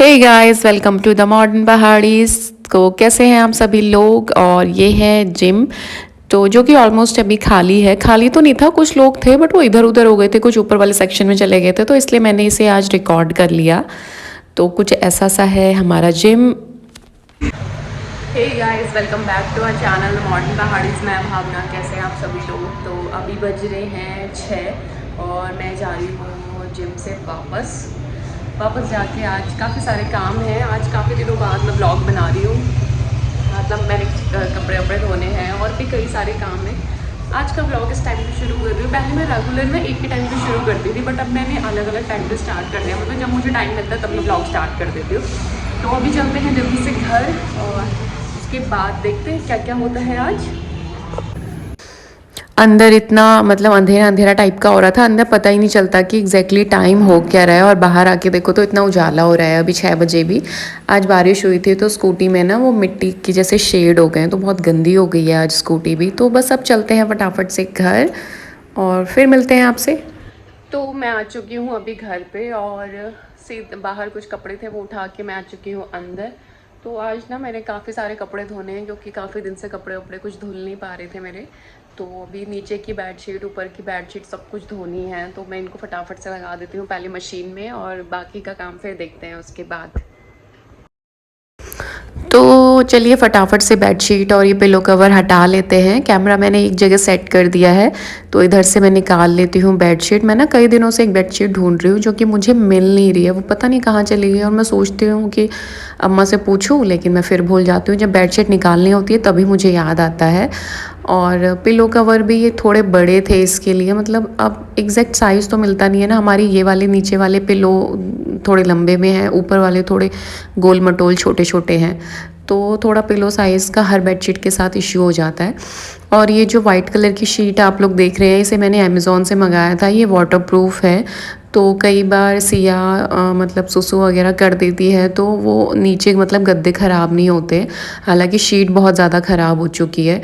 Hey guys, welcome to the modern Pahadis. तो कैसे हैं आप सभी लोग। और ये है जिम, तो जो कि ऑलमोस्ट अभी खाली है। खाली तो नहीं था, कुछ लोग थे बट वो इधर उधर हो गए थे, कुछ ऊपर वाले सेक्शन में चले गए थे, तो इसलिए मैंने इसे आज रिकॉर्ड कर लिया। तो कुछ ऐसा सा है हमारा जिम। Hey guys, welcome back to our channel modern Pahadis. मैं भावना, कैसे हैं आप सभी लोग। तो अभी बज रहे हैं 6 और मैं जा रही हूँ जिम से वापस जाके। आज काफ़ी सारे काम हैं, आज काफ़ी दिनों बाद मैं ब्लॉग बना रही हूँ। मतलब मैंने कपड़े वपड़े धोने हैं और भी कई सारे काम हैं। आज का ब्लॉग इस टाइम पे शुरू कर रही हूँ। पहले मैं रेगुलर में एक ही टाइम पे शुरू करती थी, बट अब मैंने अलग अलग टाइम पे स्टार्ट कर लिया। मतलब जब मुझे टाइम मिलता है तब मैं ब्लॉग स्टार्ट कर देती हूँ। तो अभी चलते हैं जल्दी से घर और उसके बाद देखते हैं क्या क्या होता है आज। अंदर इतना मतलब अंधेरा अंधेरा टाइप का हो रहा था, अंदर पता ही नहीं चलता कि एग्जैक्टली टाइम हो क्या रहा है। और बाहर आके देखो तो इतना उजाला हो रहा है, अभी 6 बजे भी। आज बारिश हुई थी तो स्कूटी में ना वो मिट्टी की जैसे शेड हो गए हैं, तो बहुत गंदी हो गई है आज स्कूटी भी। तो बस अब चलते हैं फटाफट से घर और फिर मिलते हैं आपसे। तो मैं आ चुकी हूँ अभी घर पे और सीधे बाहर कुछ कपड़े थे वो उठा के मैं आ चुकी हूँ अंदर। तो आज ना मैंने काफ़ी सारे कपड़े धोने हैं, क्योंकि काफ़ी दिन से कपड़े वपड़े कुछ धुल नहीं पा रहे थे मेरे। तो अभी नीचे की बेडशीट, ऊपर की बेडशीट सब कुछ धोनी है, तो मैं इनको फटाफट से लगा देती हूँ पहले मशीन में, और बाकी का काम फिर देखते हैं उसके बाद। तो चलिए फटाफट से बेडशीट और ये पिलो कवर हटा लेते हैं। कैमरा मैंने एक जगह सेट कर दिया है, तो इधर से मैं निकाल लेती हूँ बेडशीट। मैं ना कई दिनों से एक बेडशीट ढूंढ रही हूँ जो कि मुझे मिल नहीं रही है, वो पता नहीं कहाँ चली गई। और मैं सोचती हूँ कि अम्मा से पूछूँ, लेकिन मैं फिर भूल जाती हूँ। जब बेडशीट निकालनी होती है तभी मुझे याद आता है। और पिलो कवर भी ये थोड़े बड़े थे इसके लिए, मतलब अब एग्जैक्ट साइज़ तो मिलता नहीं है ना। हमारी ये वाले नीचे वाले पिलो थोड़े लंबे में हैं, ऊपर वाले थोड़े गोल मटोल छोटे छोटे हैं, तो थोड़ा पिलो साइज़ का हर बेडशीट के साथ इश्यू हो जाता है। और ये जो वाइट कलर की शीट आप लोग देख रहे हैं, इसे मैंने अमेज़ोन से मंगाया था। ये वाटरप्रूफ है, तो कई बार सिया मतलब सुसु वगैरह कर देती है तो वो नीचे मतलब गद्दे ख़राब नहीं होते। हालांकि शीट बहुत ज़्यादा ख़राब हो चुकी है।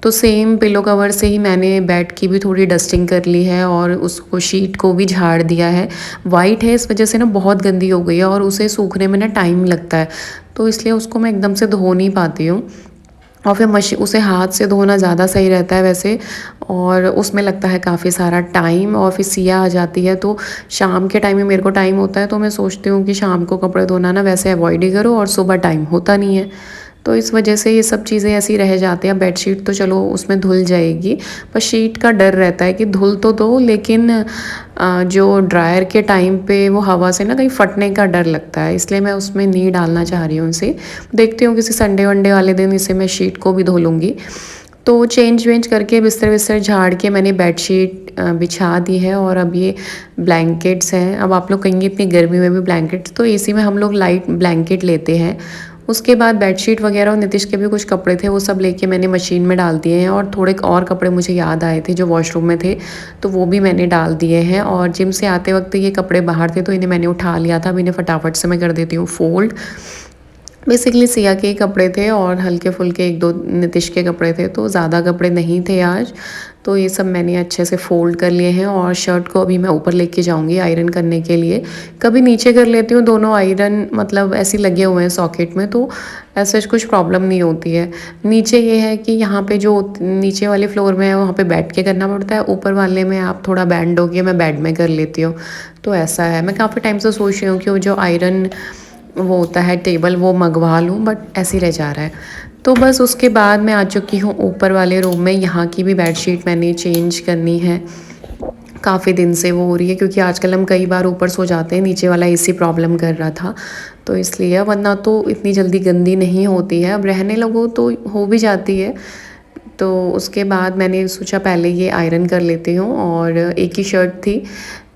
तो सेम पिलो कवर से ही मैंने बेड की भी थोड़ी डस्टिंग कर ली है और उसको शीट को भी झाड़ दिया है। वाइट है, इस वजह से ना बहुत गंदी हो गई है और उसे सूखने में ना टाइम लगता है, तो इसलिए उसको मैं एकदम से धो नहीं पाती हूँ। और फिर मशीन उसे हाथ से धोना ज़्यादा सही रहता है वैसे, और उसमें लगता है काफ़ी सारा टाइम। और फिर सिया आ जाती है, तो शाम के टाइम में मेरे को टाइम होता है, तो मैं सोचती हूँ कि शाम को कपड़े धोना ना वैसे अवॉइड ही करो, और सुबह टाइम होता नहीं है। तो इस वजह से ये सब चीज़ें ऐसी रह जाती हैं। बेडशीट तो चलो उसमें धुल जाएगी, पर शीट का डर रहता है कि धुल तो दो, लेकिन जो ड्रायर के टाइम पे वो हवा से ना कहीं फटने का डर लगता है, इसलिए मैं उसमें नहीं डालना चाह रही हूँ इसे। देखती हूँ किसी संडे वनडे वाले दिन इसे मैं शीट को भी धो लूँगी। तो चेंज वेंज करके बिस्तर विस्तर झाड़ के मैंने बेडशीट बिछा दी है। और अब ये ब्लैंकेट्स हैं। अब आप लोग कहेंगे इतनी गर्मी में भी ब्लैंकेट्स, तो एसी में हम लोग लाइट ब्लैंकेट लेते हैं। उसके बाद बेडशीट वगैरह और नितिश के भी कुछ कपड़े थे, वो सब लेके मैंने मशीन में डाल दिए हैं। और थोड़े और कपड़े मुझे याद आए थे जो वॉशरूम में थे, तो वो भी मैंने डाल दिए हैं। और जिम से आते वक्त ये कपड़े बाहर थे, तो इन्हें मैंने उठा लिया था। अब इन्हें फटाफट से मैं कर देती हूँ फोल्ड। बेसिकली सिया के ही कपड़े थे और हल्के फुल्के एक दो नितिश के कपड़े थे, तो ज़्यादा कपड़े नहीं थे आज। तो ये सब मैंने अच्छे से फ़ोल्ड कर लिए हैं। और शर्ट को अभी मैं ऊपर लेके जाऊंगी आयरन करने के लिए। कभी नीचे कर लेती हूँ, दोनों आयरन मतलब ऐसे लगे हुए हैं सॉकेट में, तो ऐसे कुछ प्रॉब्लम नहीं होती है। नीचे ये है कि यहाँ पे जो नीचे वाले फ्लोर में है वहाँ पे बैठ के करना पड़ता है, ऊपर वाले में आप थोड़ा बैंड हो गया, मैं बेड में कर लेती हूँ। तो ऐसा है। मैं काफ़ी टाइम से सोच रही हूँ कि वो जो आयरन वो होता है टेबल, वो मंगवा लूँ, बट ऐसे ही रह जा रहा है। तो बस उसके बाद मैं आ चुकी हूँ ऊपर वाले रूम में। यहाँ की भी बेडशीट मैंने चेंज करनी है, काफ़ी दिन से वो हो रही है, क्योंकि आजकल हम कई बार ऊपर सो जाते हैं, नीचे वाला एसी प्रॉब्लम कर रहा था, तो इसलिए। वरना तो इतनी जल्दी गंदी नहीं होती है, अब रहने लगो तो हो भी जाती है। तो उसके बाद मैंने सोचा पहले ये आयरन कर लेती हूँ। और एक ही शर्ट थी,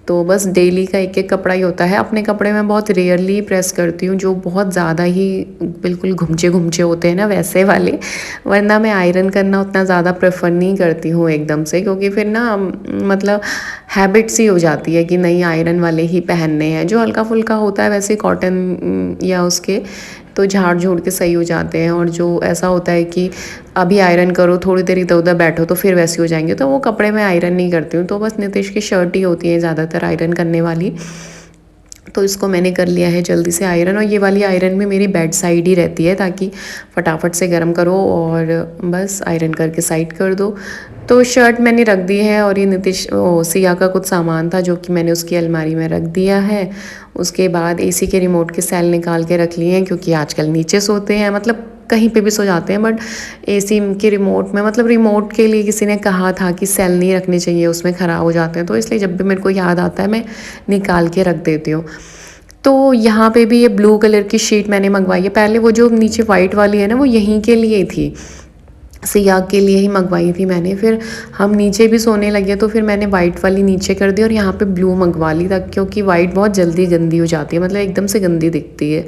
तो बस डेली का एक एक कपड़ा ही होता है। अपने कपड़े मैं बहुत रेयरली प्रेस करती हूँ, जो बहुत ज़्यादा ही बिल्कुल घुमचे घुमचे होते हैं ना वैसे वाले। वरना मैं आयरन करना उतना ज़्यादा प्रेफर नहीं करती हूँ एकदम से, क्योंकि फिर ना मतलब हैबिट सी हो जाती है कि नहीं आयरन वाले ही पहनने हैं। जो हल्का फुल्का होता है वैसे कॉटन या उसके, तो झाड़ झूड़ के सही हो जाते हैं। और जो ऐसा होता है कि अभी आयरन करो, थोड़ी देर इधर उधर बैठो तो फिर वैसे हो जाएंगे, तो वो कपड़े मैं आयरन नहीं करती हूँ। तो बस नितिश की शर्ट ही होती है ज़्यादातर आयरन करने वाली। तो इसको मैंने कर लिया है जल्दी से आयरन, और ये वाली आयरन भी मेरी बेड साइड ही रहती है ताकि फटाफट से गर्म करो और बस आयरन करके साइड कर दो। तो शर्ट मैंने रख दी है, और ये सिया का कुछ सामान था जो कि मैंने उसकी अलमारी में रख दिया है। उसके बाद एसी के रिमोट के सेल निकाल के रख लिए हैं, क्योंकि आजकल नीचे सोते हैं, मतलब कहीं पे भी सो जाते हैं, बट एसी के रिमोट में, मतलब रिमोट के लिए किसी ने कहा था कि सेल नहीं रखने चाहिए, उसमें ख़राब हो जाते हैं, तो इसलिए जब भी मेरे को याद आता है मैं निकाल के रख देती हूँ। तो यहाँ पे भी ये ब्लू कलर की शीट मैंने मंगवाई है। पहले वो जो नीचे वाइट वाली है ना, वो यहीं के लिए थी, सिया के लिए ही मंगवाई थी मैंने। फिर हम नीचे भी सोने लगे तो फिर मैंने वाइट वाली नीचे कर दी और यहाँ पे ब्लू मंगवा ली था, क्योंकि वाइट बहुत जल्दी गंदी हो जाती है, मतलब एकदम से गंदी दिखती है।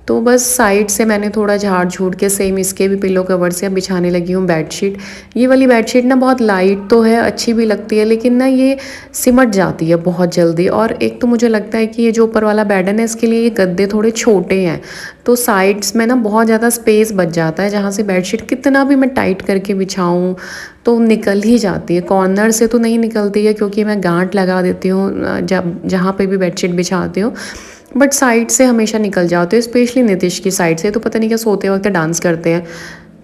तो बस साइड से मैंने थोड़ा झाड़ झूड़ के सेम इसके भी पिलो कवर से अब बिछाने लगी हूँ बेडशीट। ये वाली बेडशीट ना बहुत लाइट तो है, अच्छी भी लगती है, लेकिन ना ये सिमट जाती है बहुत जल्दी। और एक तो मुझे लगता है कि ये जो ऊपर वाला बेड है ना, इसके लिए ये गद्दे थोड़े छोटे हैं, तो साइड्स में ना बहुत ज़्यादा स्पेस बच जाता है, जहाँ से बेडशीट कितना भी मैं टाइट करके बिछाऊँ तो निकल ही जाती है। कॉर्नर से तो नहीं निकलती है, क्योंकि मैं गांठ लगा देती हूँ जब जहाँ पे भी बेडशीट बिछाती हूँ, बट साइड से हमेशा निकल जाते हैं, स्पेशली नितिश की साइड से। तो पता नहीं क्या सोते वक्त डांस करते हैं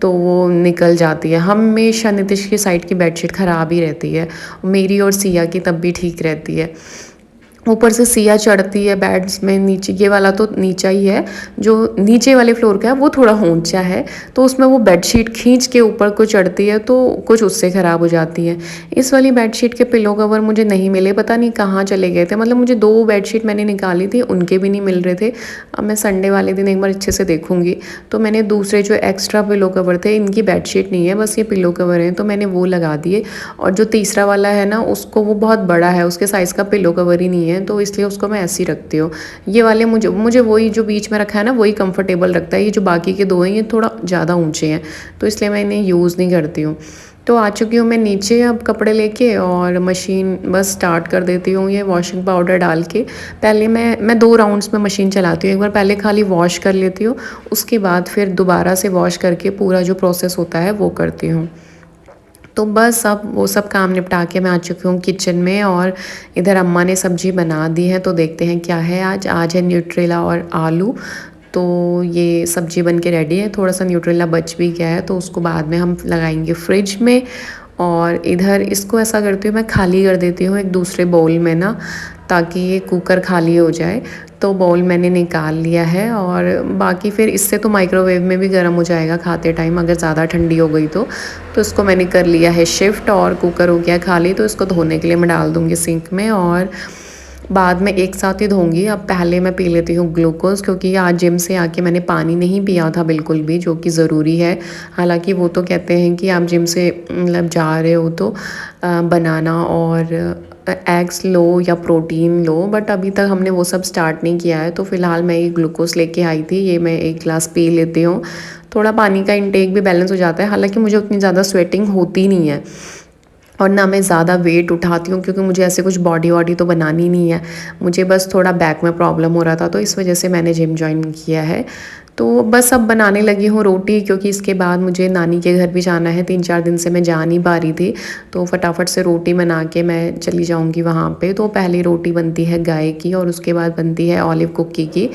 तो वो निकल जाती है हमेशा। नितिश की साइड की बेडशीट ख़राब ही रहती है, मेरी और सिया की तब भी ठीक रहती है। ऊपर से सिया चढ़ती है बेड्स में नीचे, ये वाला तो नीचा ही है, जो नीचे वाले फ्लोर का है वो थोड़ा ऊंचा है, तो उसमें वो बेडशीट खींच के ऊपर को चढ़ती है, तो कुछ उससे ख़राब हो जाती है। इस वाली बेडशीट के पिलो कवर मुझे नहीं मिले, पता नहीं कहाँ चले गए थे, मतलब मुझे 2 बेडशीट मैंने निकाली थी, उनके भी नहीं मिल रहे थे। अब मैं संडे वाले दिन एक बार अच्छे से देखूँगी। तो मैंने दूसरे जो एक्स्ट्रा पिलो कवर थे, इनकी बेडशीट नहीं है, बस ये पिलो कवर हैं, तो मैंने वो लगा दिए। और जो तीसरा वाला है ना, उसको वो बहुत बड़ा है, उसके साइज़ का पिलो कवर ही नहीं है, तो इसलिए उसको मैं ऐसे ही रखती हूँ। ये वाले मुझे वही जो बीच में रखा है ना, वही कंफर्टेबल रखता है। ये जो बाकी के 2 हैं ये थोड़ा ज़्यादा ऊंचे हैं, तो इसलिए मैं इन्हें यूज़ नहीं करती हूँ। तो आ चुकी हूँ मैं नीचे अब कपड़े लेके, और मशीन बस स्टार्ट कर देती हूँ ये वॉशिंग पाउडर डाल के। पहले मैं 2 राउंड्स में मशीन चलाती हूँ, एक बार पहले खाली वॉश कर लेती हूँ, उसके बाद फिर दोबारा से वॉश करके पूरा जो प्रोसेस होता है वो करती हूँ। तो बस अब वो सब काम निपटा के मैं आ चुकी हूँ किचन में, और इधर अम्मा ने सब्जी बना दी है, तो देखते हैं क्या है आज है न्यूट्रेला और आलू। तो ये सब्जी बन के रेडी है, थोड़ा सा न्यूट्रेला बच भी गया है, तो उसको बाद में हम लगाएंगे फ्रिज में। और इधर इसको ऐसा करती हूँ, मैं खाली कर देती हूँ एक दूसरे बाउल में ना, ताकि ये कुकर खाली हो जाए। तो बाउल मैंने निकाल लिया है, और बाकी फिर इससे तो माइक्रोवेव में भी गर्म हो जाएगा खाते टाइम, अगर ज़्यादा ठंडी हो गई तो इसको मैंने कर लिया है शिफ्ट, और कुकर हो गया खाली। तो इसको धोने के लिए मैं डाल दूँगी सिंक में, और बाद में एक साथ ही धोंगी। अब पहले मैं पी लेती हूँ ग्लूकोज़, क्योंकि आज जिम से आके मैंने पानी नहीं पिया था बिल्कुल भी, जो कि ज़रूरी है। हालांकि वो तो कहते हैं कि आप जिम से मतलब जा रहे हो तो बनाना और एग्स लो या प्रोटीन लो, बट अभी तक हमने वो सब स्टार्ट नहीं किया है। तो फ़िलहाल मैं ये ग्लूकोज़ लेके आई थी, ये मैं 1 गिलास पी लेती हूँ। थोड़ा पानी का इंटेक भी बैलेंस हो जाता है, हालांकि मुझे उतनी ज़्यादा स्वेटिंग होती नहीं है, और ना मैं ज़्यादा वेट उठाती हूँ, क्योंकि मुझे ऐसे कुछ बॉडी वॉडी तो बनानी नहीं है। मुझे बस थोड़ा बैक में प्रॉब्लम हो रहा था, तो इस वजह से मैंने जिम जॉइन किया है। तो बस अब बनाने लगी हूँ रोटी, क्योंकि इसके बाद मुझे नानी के घर भी जाना है। 3-4 दिन से मैं जा नहीं पा रही थी, तो फटाफट से रोटी बना के मैं चली जाऊँगी वहाँ पे। तो पहली रोटी बनती है गाय की, और उसके बाद बनती है ऑलिव कुकी की।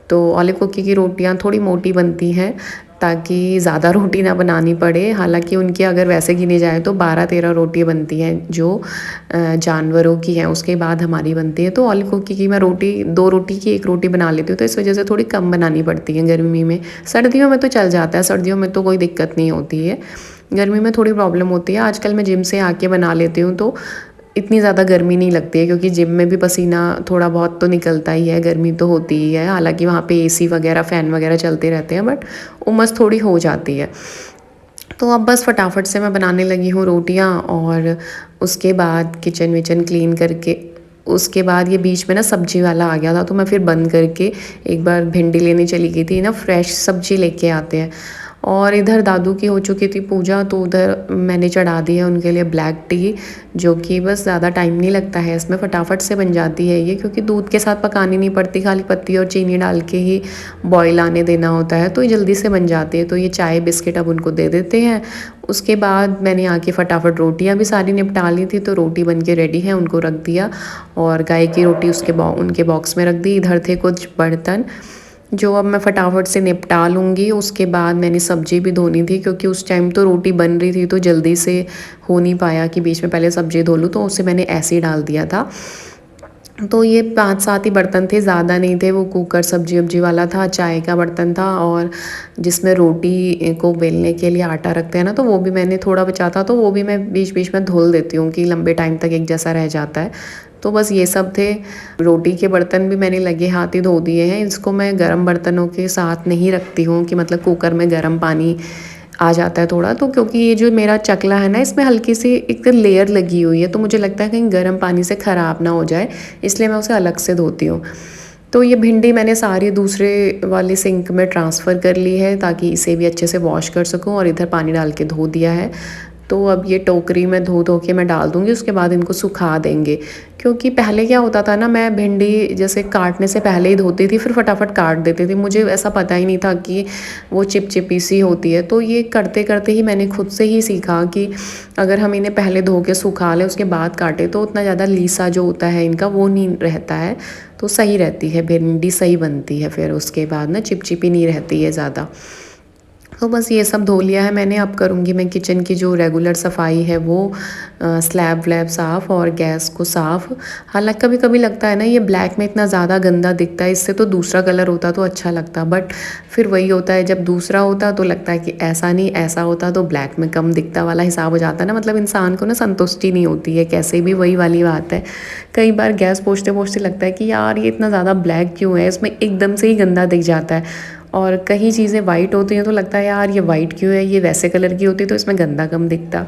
तो ऑलिव कुकी की रोटियाँ थोड़ी मोटी बनती हैं, ताकि ज़्यादा रोटी ना बनानी पड़े। हालांकि उनकी अगर वैसे गिनी जाए तो 12-13 रोटियाँ बनती हैं जो जानवरों की हैं, उसके बाद हमारी बनती है। तो ऑलिव कुकी की मैं 2 रोटी की 1 रोटी बना लेती हूँ, तो इस वजह से थोड़ी कम बनानी पड़ती है गर्मी में। सर्दियों में तो चल जाता है, सर्दियों में तो कोई दिक्कत नहीं होती है, गर्मी में थोड़ी प्रॉब्लम होती है। आजकल मैं जिम से आके बना लेती हूँ, तो इतनी ज़्यादा गर्मी नहीं लगती है, क्योंकि जिम में भी पसीना थोड़ा बहुत तो निकलता ही है, गर्मी तो होती ही है। हालांकि वहाँ पे एसी वगैरह फ़ैन वगैरह चलते रहते हैं, बट उमस थोड़ी हो जाती है। तो अब बस फटाफट से मैं बनाने लगी हूँ रोटियाँ, और उसके बाद किचन विचन क्लीन करके, उसके बाद ये बीच में ना सब्जी वाला आ गया था, तो मैं फिर बंद करके एक बार भिंडी लेने चली गई थी ना, फ्रेश सब्जी लेके आते हैं। और इधर दादू की हो चुकी थी पूजा, तो उधर मैंने चढ़ा दी है उनके लिए ब्लैक टी, जो कि बस ज़्यादा टाइम नहीं लगता है इसमें, फटाफट से बन जाती है ये, क्योंकि दूध के साथ पकानी नहीं पड़ती, खाली पत्ती और चीनी डाल के ही बॉईल आने देना होता है, तो ये जल्दी से बन जाती है। तो ये चाय बिस्किट अब उनको दे देते हैं। उसके बाद मैंने आके फटाफट रोटियां भी सारी निपटा ली थी, तो रोटी बन के रेडी है, उनको रख दिया और गाय की रोटी उनके बॉक्स में रख दी। इधर थे कुछ बर्तन जो अब मैं फटाफट से निपटा लूँगी। उसके बाद मैंने सब्ज़ी भी धोनी थी, क्योंकि उस टाइम तो रोटी बन रही थी तो जल्दी से हो नहीं पाया कि बीच में पहले सब्ज़ी धो लूँ, तो उसे मैंने ऐसे ही डाल दिया था। तो ये 5-7 ही बर्तन थे, ज़्यादा नहीं थे। वो कुकर सब्जी वब्जी वाला था, चाय का बर्तन था, और जिसमें रोटी को बेलने के लिए आटा रखते हैं ना, तो वो भी मैंने थोड़ा बचा था, तो वो भी मैं बीच बीच में धुल देती हूँ कि लंबे टाइम तक एक जैसा रह जाता है। तो बस ये सब थे। रोटी के बर्तन भी मैंने लगे हाथ ही धो दिए हैं। इसको मैं गर्म बर्तनों के साथ नहीं रखती हूँ कि मतलब कुकर में गर्म पानी आ जाता है थोड़ा, तो क्योंकि ये जो मेरा चकला है ना, इसमें हल्की सी एक लेयर लगी हुई है, तो मुझे लगता है कहीं गर्म पानी से ख़राब ना हो जाए, इसलिए मैं उसे अलग से धोती हूँ। तो ये भिंडी मैंने सारी दूसरे वाले सिंक में ट्रांसफ़र कर ली है, ताकि इसे भी अच्छे से वॉश कर सकूँ, और इधर पानी डाल के धो दिया है। तो अब ये टोकरी में धो धो के मैं डाल दूँगी, उसके बाद इनको सुखा देंगे। क्योंकि पहले क्या होता था ना, मैं भिंडी जैसे काटने से पहले ही धोती थी, फिर फटाफट काट देती थी, मुझे ऐसा पता ही नहीं था कि वो चिपचिपी सी होती है। तो ये करते करते ही मैंने खुद से ही सीखा कि अगर हम इन्हें पहले धो के सुखा लें, उसके बाद काटें, तो उतना ज़्यादा लीसा जो होता है इनका वो नहीं रहता है, तो सही रहती है भिंडी, सही बनती है। फिर उसके बाद ना चिपचिपी नहीं रहती है ज़्यादा। तो बस ये सब धो लिया है मैंने। अब करूँगी मैं किचन की जो रेगुलर सफाई है, वो स्लैब व्लैब साफ़ और गैस को साफ़। हालांकि कभी कभी लगता है ना, ये ब्लैक में इतना ज़्यादा गंदा दिखता है, इससे तो दूसरा कलर होता तो अच्छा लगता, बट फिर वही होता है, जब दूसरा होता तो लगता है कि ऐसा नहीं, ऐसा होता तो ब्लैक में कम दिखता वाला हिसाब हो जाता है ना। मतलब इंसान को ना संतुष्टि नहीं होती है, कैसे भी वही वाली बात है। कई बार गैस पोंछते पोंछते लगता है कि यार ये इतना ज़्यादा ब्लैक क्यों है, इसमें एकदम से ही गंदा दिख जाता है। और कहीं चीज़ें वाइट होती हैं तो लगता है यार ये वाइट क्यों है, ये वैसे कलर की होती तो इसमें गंदा कम दिखता,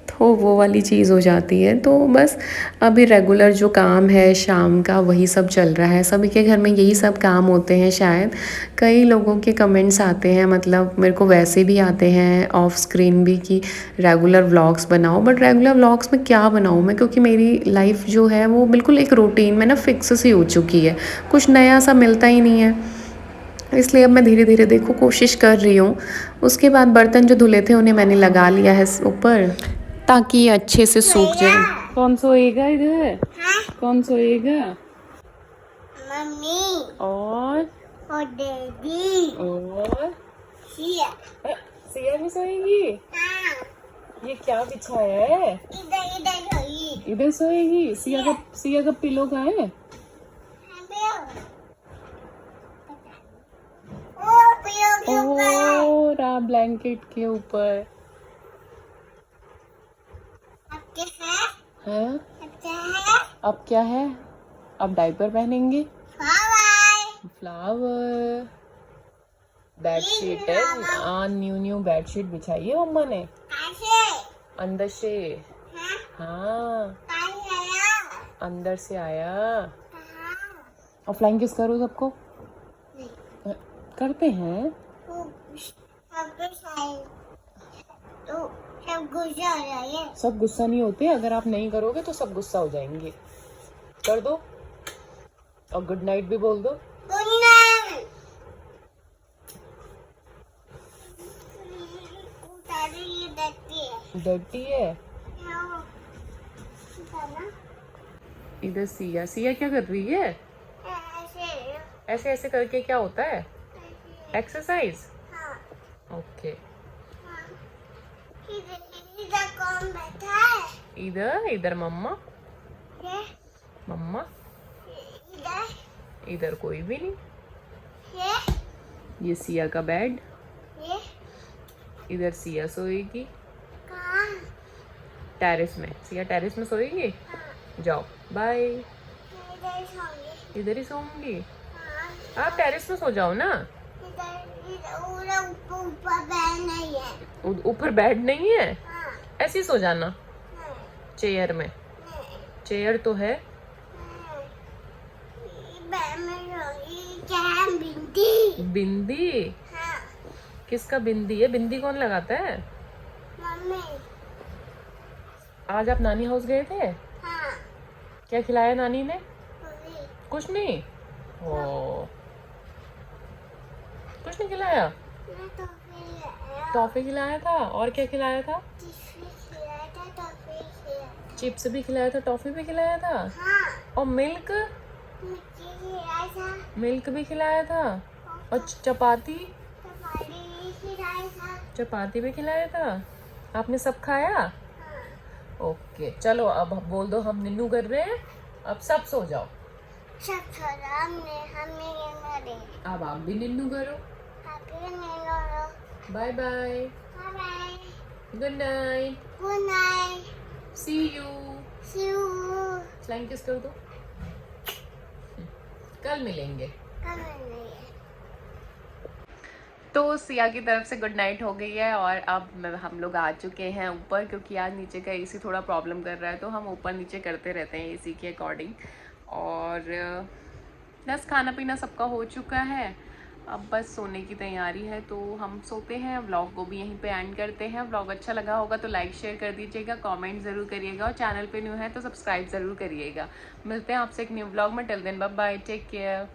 तो वो वाली चीज़ हो जाती है। तो बस अभी रेगुलर जो काम है शाम का, वही सब चल रहा है। सभी के घर में यही सब काम होते हैं शायद। कई लोगों के कमेंट्स आते हैं, मतलब मेरे को वैसे भी आते हैं ऑफ स्क्रीन भी, कि रेगुलर व्लॉग्स बनाओ, बट रेगुलर व्लॉग्स में क्या बनाऊँ मैं, क्योंकि मेरी लाइफ जो है वो बिल्कुल एक रूटीन में ना फिक्स सी हो चुकी है, कुछ नया सा मिलता ही नहीं है। इसलिए अब मैं धीरे धीरे देखो कोशिश कर रही हूँ। उसके बाद बर्तन जो धुले थे उन्हें मैंने लगा लिया है ऊपर, ताकि ये अच्छे से सूख जाए। कौन सोएगा इधर? कौन सोएगा? मम्मी और डैडी और सिया। सिया भी सोएगी? हाँ, ये क्या बिछाया है? इधर इधर सोई। इधर सोएगी? सिया का पिलो कहाँ है? और आप ब्लैंकेट के ऊपर है। अब क्या है? अब डायपर पहनेंगे। फ्लावर बेडशीट है। न्यू बेडशीट बिछाई है मम्मा ने अंदर से। हाँ, अंदर से आया। और फ्लाइंग किस करो सबको? करते हैं। सब गुस्सा नहीं होते, अगर आप नहीं करोगे तो सब गुस्सा हो जाएंगे। कर दो और गुड नाइट भी बोल दो। डर्टी है। इधर सिया क्या कर रही है? ऐसे ऐसे करके क्या होता है? एक्सरसाइज। ओके। इधर कौन बैठा है? इधर मम्मा। मम्मा इधर इधर कोई भी नहीं। ये सिया का बेड। इधर सिया सोएगी कहाँ? टेरेस में। सिया टेरेस में सोएगी। जाओ बाय। इधर सोंगे। इधर ही सोऊंगी। हाँ, आप टेरेस में सो जाओ ना। ऊपर बेड नहीं है। ऊपर बेड नहीं है? हाँ, ऐसे ही सो जाना चेयर में। चेयर तो है। बेड में सोंगी। क्या बिंदी? बिंदी? हाँ, किसका बिंदी है? बिंदी कौन लगाता है? मम्मी। आज आप नानी हाउस गए थे? हाँ। क्या खिलाया नानी ने? मम्मी। कुछ नहीं। ओ, कुछ नहीं खिलाया? मैं टॉफी लाया। टॉफी खिलाया था। और क्या खिलाया था? टिश्यू खिलाया था, टॉफी खिलाया। चिप्स भी खिलाया था, टॉफी भी खिलाया था। हाँ। और मिल्क? मिर्ची खिलाया था। मिल्क भी खिलाया था। और चपाती? चपाती भी खिलाया था। चपाती भी खिलाया था। आपने सब खाया? हाँ। ओके, चलो अब बोल दो हम निन्नू कर रहे हैं, अब सब सो जाओ। सब छोड़ा हमने ये मरे। अब आप भी निन्नू करो। Happy new bye bye, bye bye. Good night, good night. See you. See you. Flying kiss कर दो। कल मिलेंगे। कल मिलेंगे। तो सिया की तरफ से गुड नाइट हो गई है और अब हम लोग आ चुके हैं ऊपर, क्योंकि आज नीचे का एसी थोड़ा प्रॉब्लम कर रहा है, तो हम ऊपर नीचे करते रहते हैं एसी के अकॉर्डिंग। और बस खाना पीना सबका हो चुका है, अब बस सोने की तैयारी है, तो हम सोते हैं। व्लॉग को भी यहीं पे एंड करते हैं। व्लॉग अच्छा लगा होगा तो लाइक शेयर कर दीजिएगा, कमेंट ज़रूर करिएगा, और चैनल पे न्यू है तो सब्सक्राइब ज़रूर करिएगा। मिलते हैं आपसे एक न्यू व्लॉग में। Till then bye bye, take care.